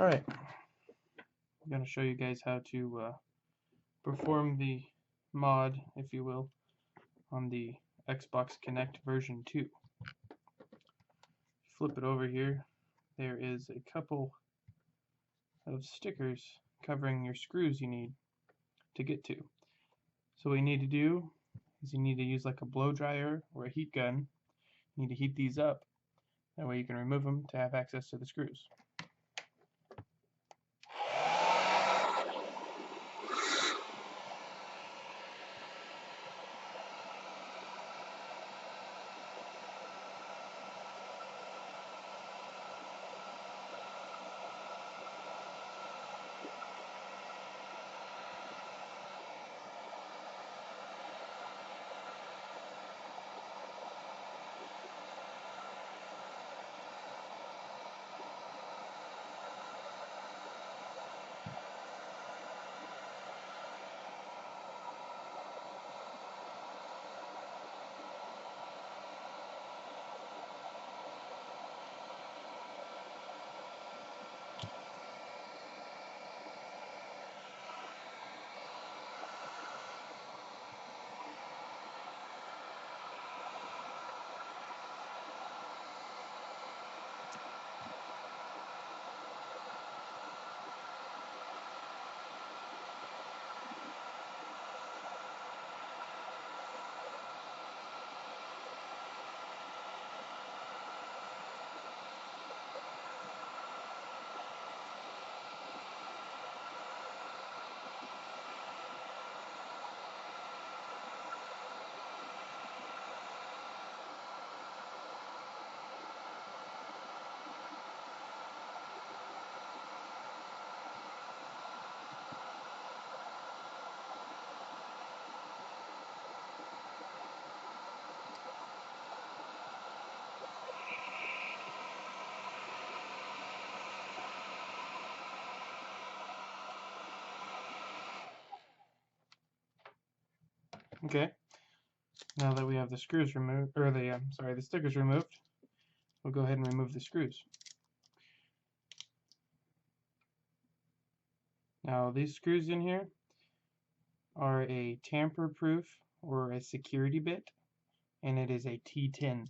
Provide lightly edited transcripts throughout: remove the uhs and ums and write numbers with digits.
Alright, I'm going to show you guys how to perform the mod, if you will, on the Xbox Kinect version 2. Flip it over here, there is a couple of stickers covering your screws you need to get to. So what you need to do is you need to use like a blow dryer or a heat gun. You need to heat these up, that way you can remove them to have access to the screws. Okay, now that we have the screws removed, or the stickers removed, we'll go ahead and remove the screws. Now these screws in here are a tamper-proof or a security bit, and it is a T10.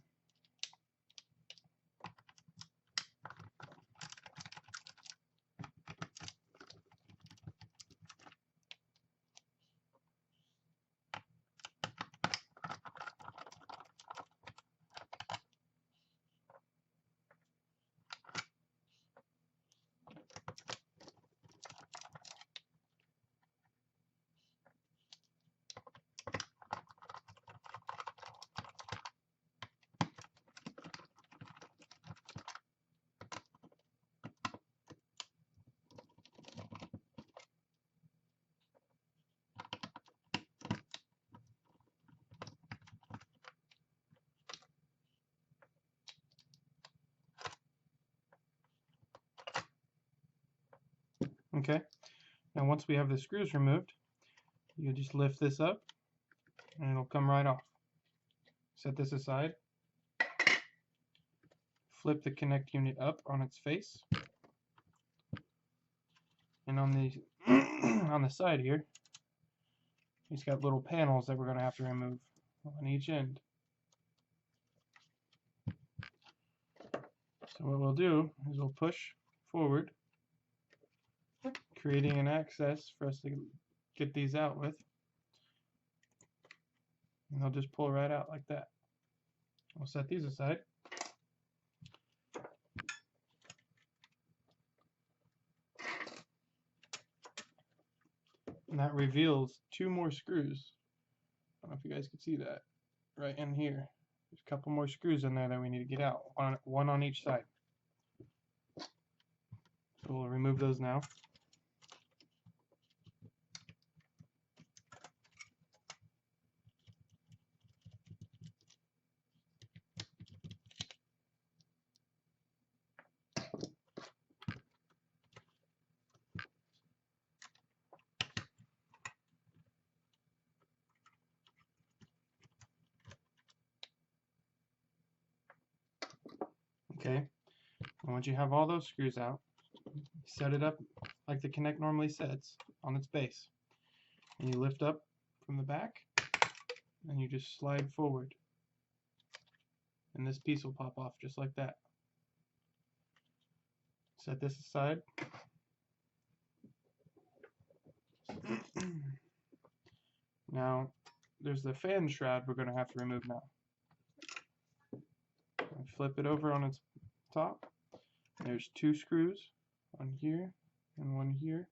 Okay, now once we have the screws removed, you just lift this up and it'll come right off. Set this aside. Flip the Kinect unit up on its face, and on the on the side here, it's got little panels that we're going to have to remove on each end. So what we'll do is we'll push forward, creating an access for us to get these out with, and they'll just pull right out like that. We'll set these aside. And that reveals two more screws. I don't know if you guys can see that right in here. There's a couple more screws in there that we need to get out, one on each side. So we'll remove those now. Okay, and once you have all those screws out, set it up like the Kinect normally sets on its base. And you lift up from the back, and you just slide forward. And this piece will pop off just like that. Set this aside. Now, there's the fan shroud we're going to have to remove now. Flip it over on its top. There's two screws, one here and one here.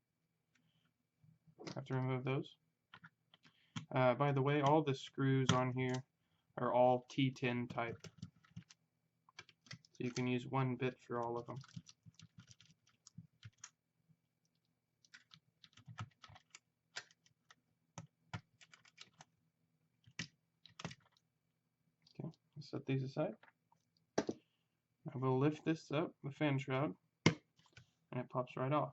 Have to remove those. By the way, all the screws on here are all T10 type. So you can use one bit for all of them. Okay, set these aside. I will lift this up, the fan shroud, and it pops right off.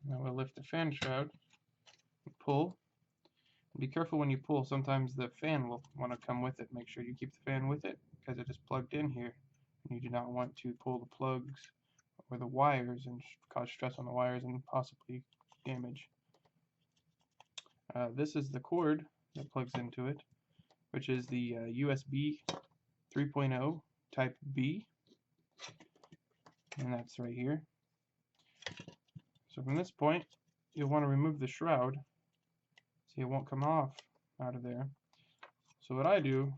Now we'll lift the fan shroud and pull. Be careful when you pull, sometimes the fan will want to come with it. Make sure you keep the fan with it because it is plugged in here. You do not want to pull the plugs or the wires and cause stress on the wires and possibly damage. This is the cord that plugs into it, which is the USB 3.0 type B, and that's right here. So from this point, you'll want to remove the shroud so it won't come off out of there. So what I do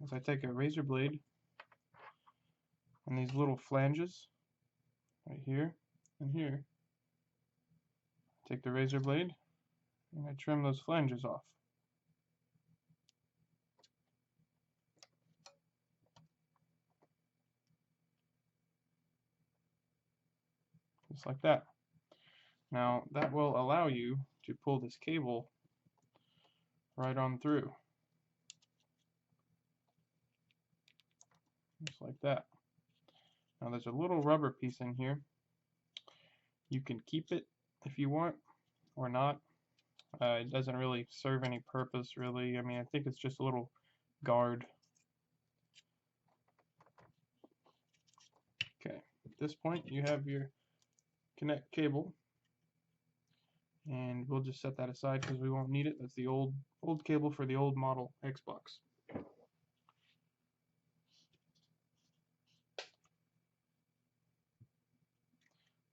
is I take a razor blade and these little flanges right here and here. Take the razor blade and I trim those flanges off. Just like that. Now that will allow you to pull this cable right on through. Just like that. Now there's a little rubber piece in here. You can keep it if you want or not. It doesn't really serve any purpose really. I mean, I think it's just a little guard. Okay, at this point you have your Kinect cable, and we'll just set that aside because we won't need it. That's the old cable for the old model Xbox.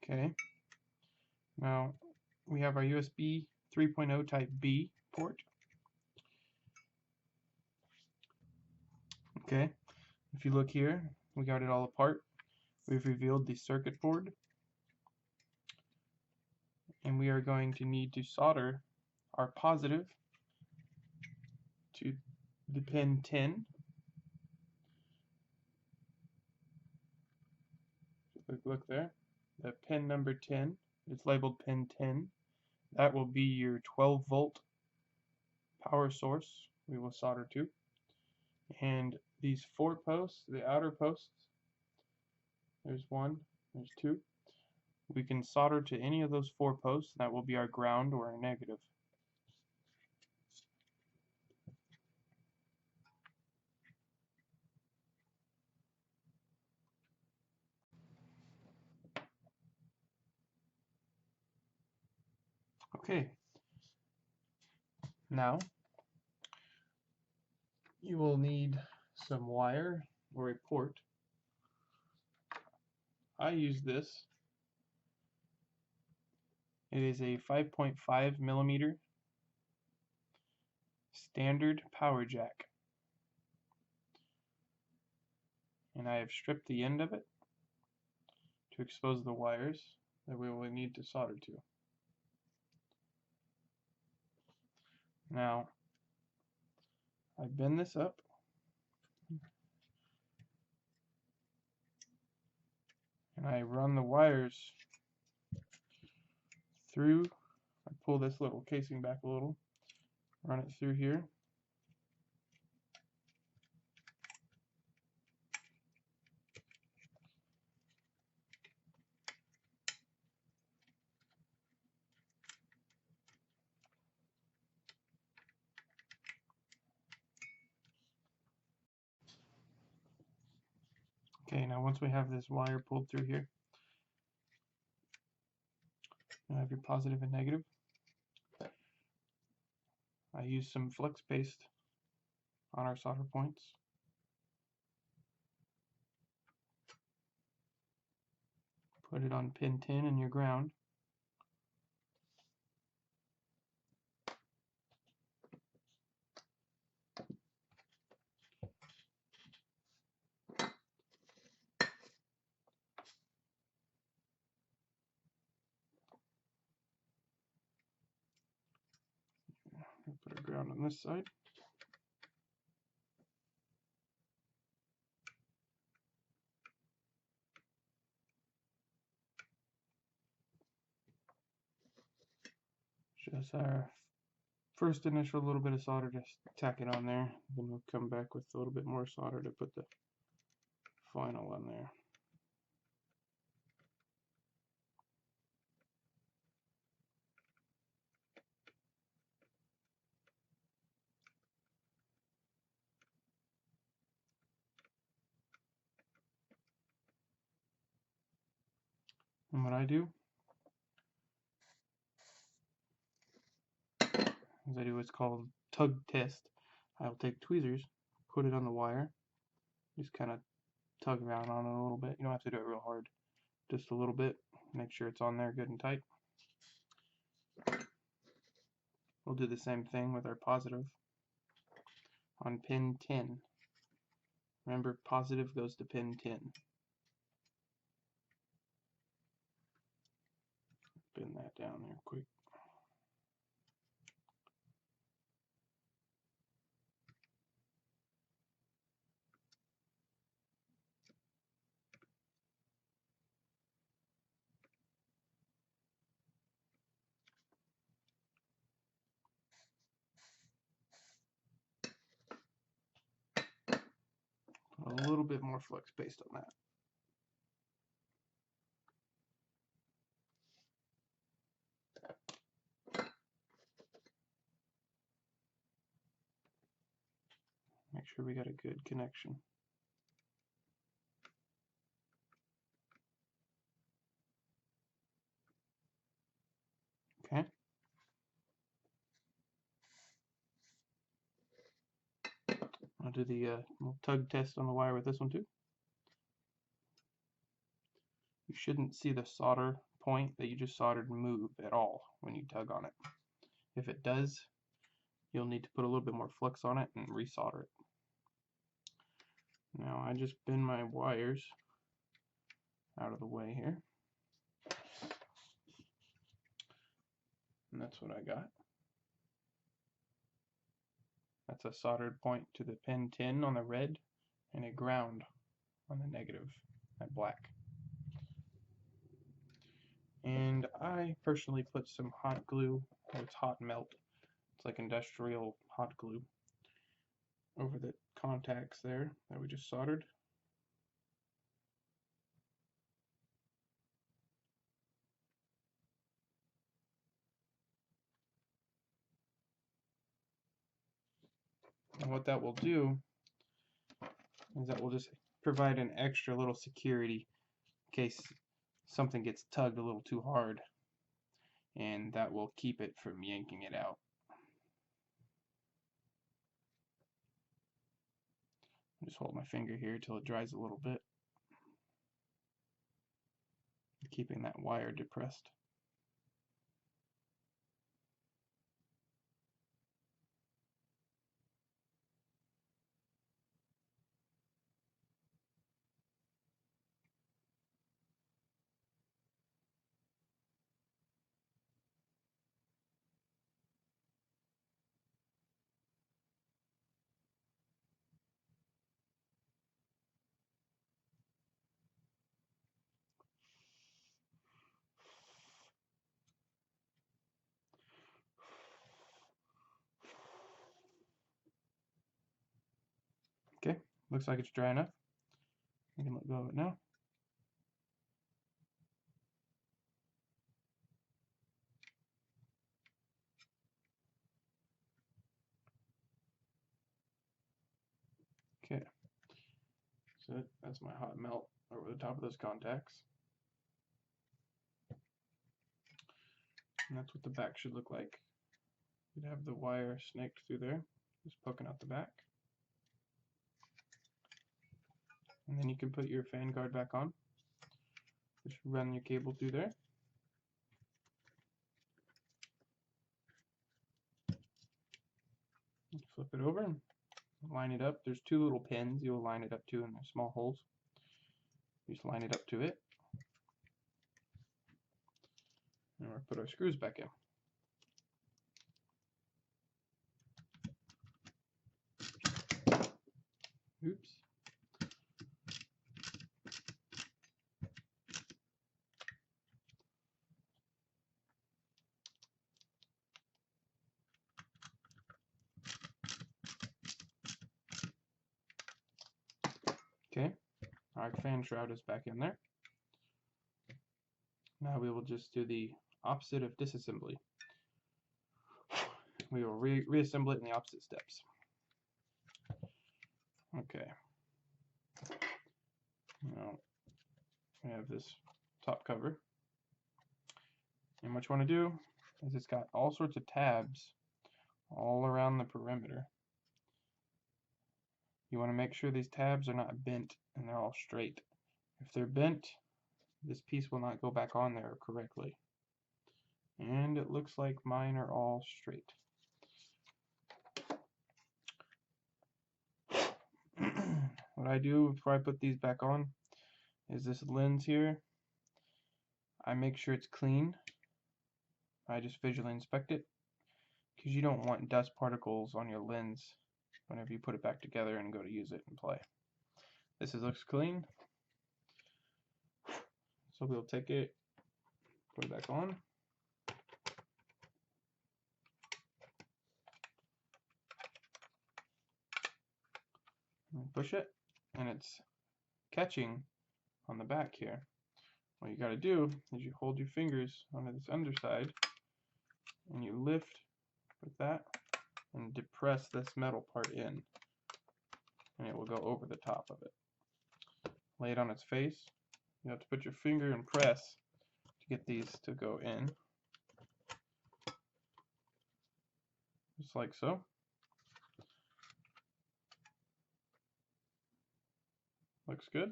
Okay, now we have our USB 3.0 type B port. Okay, if you look here, we got it all apart. We've revealed the circuit board, and we are going to need to solder our positive to the pin 10. Look there, the pin number 10. It's labeled pin 10. That will be your 12-volt power source we will solder to. And these 4 posts, the outer posts, there's 1, there's 2. We can solder to any of those 4 posts. That will be our ground or our negative. Okay. Now, you will need some wire or a port. I use this. It is a 5.5 millimeter standard power jack. And I have stripped the end of it to expose the wires that we will need to solder to. Now, I bend this up and I run the wires through. I pull this little casing back a little, run it through here. Okay, now once we have this wire pulled through here, you have your positive and negative. I use some Flux paste on our solder points. Put it on pin 10 in your ground. Put our ground on this side. Just our first initial little bit of solder, just tack it on there. Then we'll come back with a little bit more solder to put the final on there. And what I do is I do what's called tug test. I'll take tweezers, put it on the wire, just kind of tug around on it a little bit. You don't have to do it real hard, just a little bit. Make sure it's on there good and tight. We'll do the same thing with our positive on pin 10. Remember, positive goes to pin 10. Pin that down there quick. Put a little bit more Flux paste on that. Make sure we got a good connection. Okay. I'll do the little tug test on the wire with this one too. You shouldn't see the solder point that you just soldered move at all when you tug on it. If it does, you'll need to put a little bit more Flux on it and resolder it. Now I just bend my wires out of the way here. And that's what I got. That's a soldered point to the pin 10 on the red and a ground on the negative, that black. And I personally put some hot glue, or it's hot melt. It's like industrial hot glue over the contacts there that we just soldered. And what that will do is that will just provide an extra little security in case something gets tugged a little too hard, and that will keep it from yanking it out. Just hold my finger here till it dries a little bit, keeping that wire depressed. Okay, looks like it's dry enough. We can let go of it now. Okay, That's it. That's my hot melt over the top of those contacts. And that's what the back should look like. You'd have the wire snaked through there, just poking out the back. And then you can put your fan guard back on. Just run your cable through there. Flip it over and line it up. There's two little pins you'll line it up to, and there's small holes. You just line it up to it. And we'll put our screws back in. Oops. Okay, our fan shroud is back in there. Now we will just do the opposite of disassembly. We will reassemble it in the opposite steps. Okay. Now we have this top cover. And what you want to do is it's got all sorts of tabs all around the perimeter. You want to make sure these tabs are not bent and they're all straight. If they're bent, this piece will not go back on there correctly. And it looks like mine are all straight. What I do before I put these back on is this lens here, I make sure it's clean. I just visually inspect it because you don't want dust particles on your lens whenever you put it back together and go to use it and play. Looks clean. So we'll take it, put it back on. And push it, and it's catching on the back here. What you got to do is you hold your fingers onto this underside and you lift with that and depress this metal part in, and it will go over the top of it. Lay it on its face. You have to put your finger and press to get these to go in, just like so. Looks good.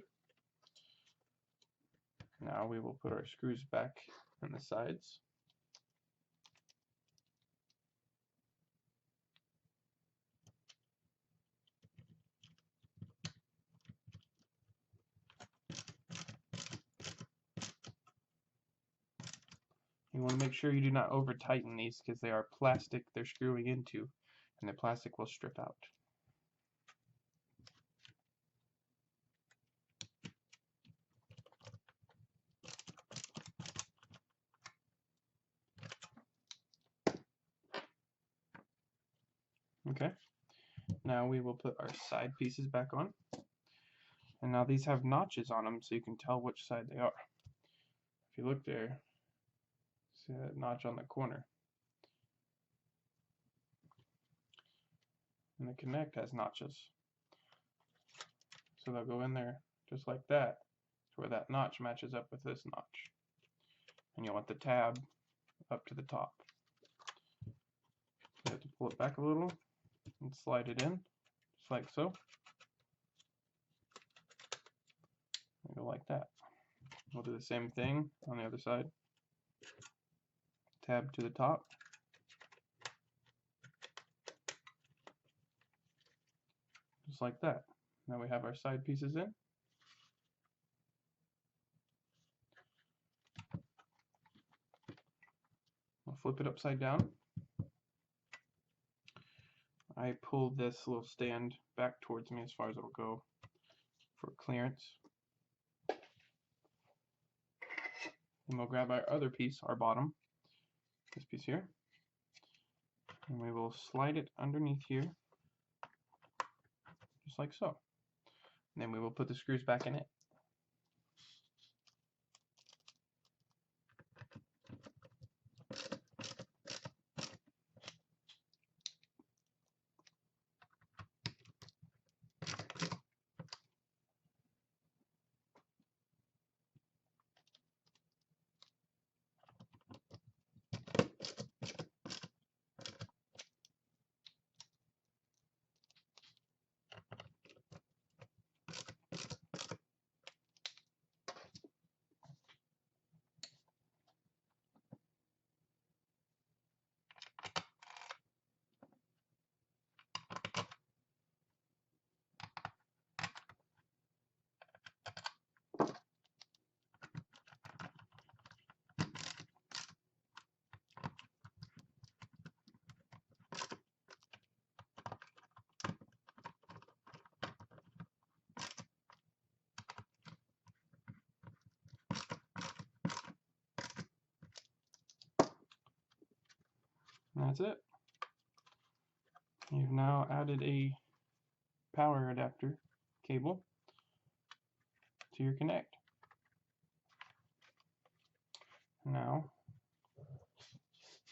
Now we will put our screws back on the sides. You want to make sure you do not over tighten these because they are plastic they're screwing into, and the plastic will strip out. Okay, now we will put our side pieces back on. And now these have notches on them so you can tell which side they are. If you look there, see that notch on the corner. And the Kinect has notches. So they'll go in there just like that, to where that notch matches up with this notch. And you want the tab up to the top. You have to pull it back a little and slide it in, just like so. And go like that. We'll do the same thing on the other side. Tab to the top. Just like that. Now we have our side pieces in. We'll flip it upside down. I pulled this little stand back towards me as far as it'll go for clearance. And we'll grab our other piece, our bottom, this piece here, and we will slide it underneath here, just like so. And then we will put the screws back in it. And that's it. You've now added a power adapter cable to your Kinect. Now,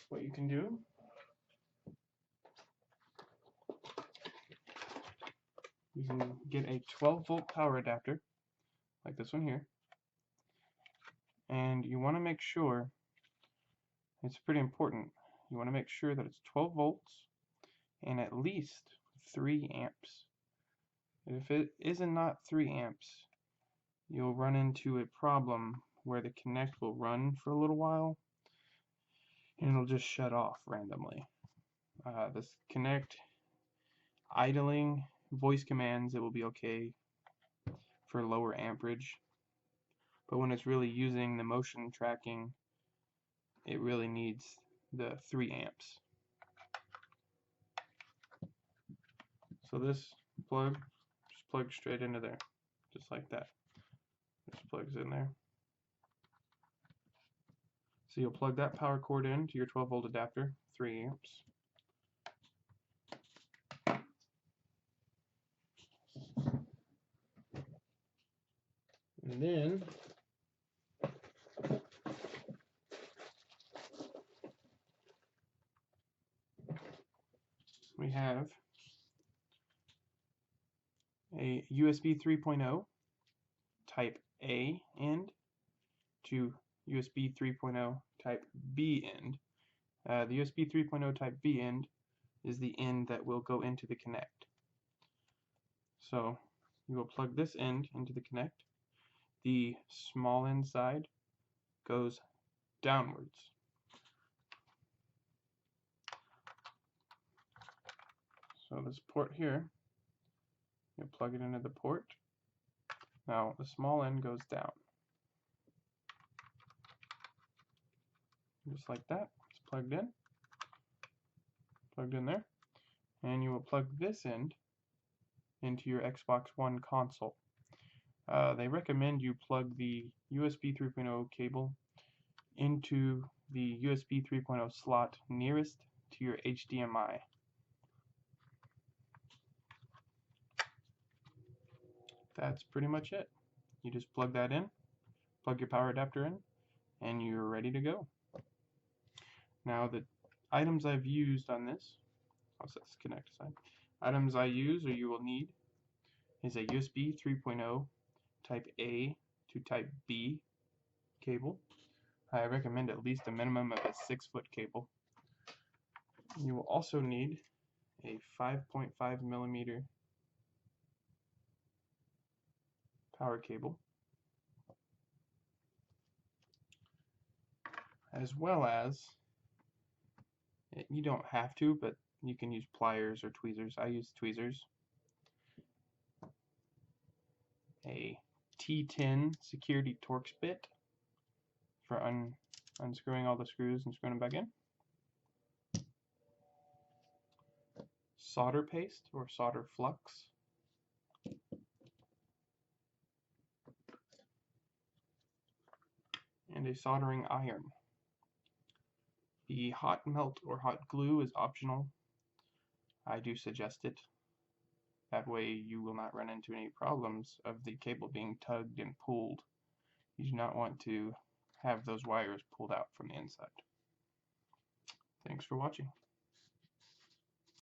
what you can do you can get a 12-volt power adapter like this one here, and you want to make sure, it's pretty important, you want to make sure that it's 12 volts and at least 3 amps. If it is not 3 amps, you'll run into a problem where the Kinect will run for a little while and it'll just shut off randomly. This Kinect idling voice commands, it will be okay for lower amperage, but when it's really using the motion tracking, it really needs the 3 amps. So this plug just plugs straight into there, just like that. Just plugs in there. So you'll plug that power cord into your 12-volt adapter, 3 amps. And then we have a USB 3.0 type A end to USB 3.0 type B end. The USB 3.0 type B end is the end that will go into the Kinect. So you will plug this end into the Kinect. The small end side goes downwards. So this port here, you plug it into the port. Now the small end goes down. Just like that. It's plugged in there. And you will plug this end into your Xbox One console. They recommend you plug the USB 3.0 cable into the USB 3.0 slot nearest to your HDMI. That's pretty much it. You just plug that in, plug your power adapter in, and you're ready to go. Now the items I've used on this, I'll set this Kinect aside. Items I use or you will need is a USB 3.0 type A to type B cable. I recommend at least a minimum of a 6-foot cable. You will also need a 5.5 millimeter power cable, as well as, you don't have to, but you can use pliers or tweezers. I use tweezers. A T10 security Torx bit for unscrewing all the screws and screwing them back in. Solder paste or solder flux. And a soldering iron. The hot melt or hot glue is optional. I do suggest it. That way you will not run into any problems of the cable being tugged and pulled. You do not want to have those wires pulled out from the inside. Thanks for watching.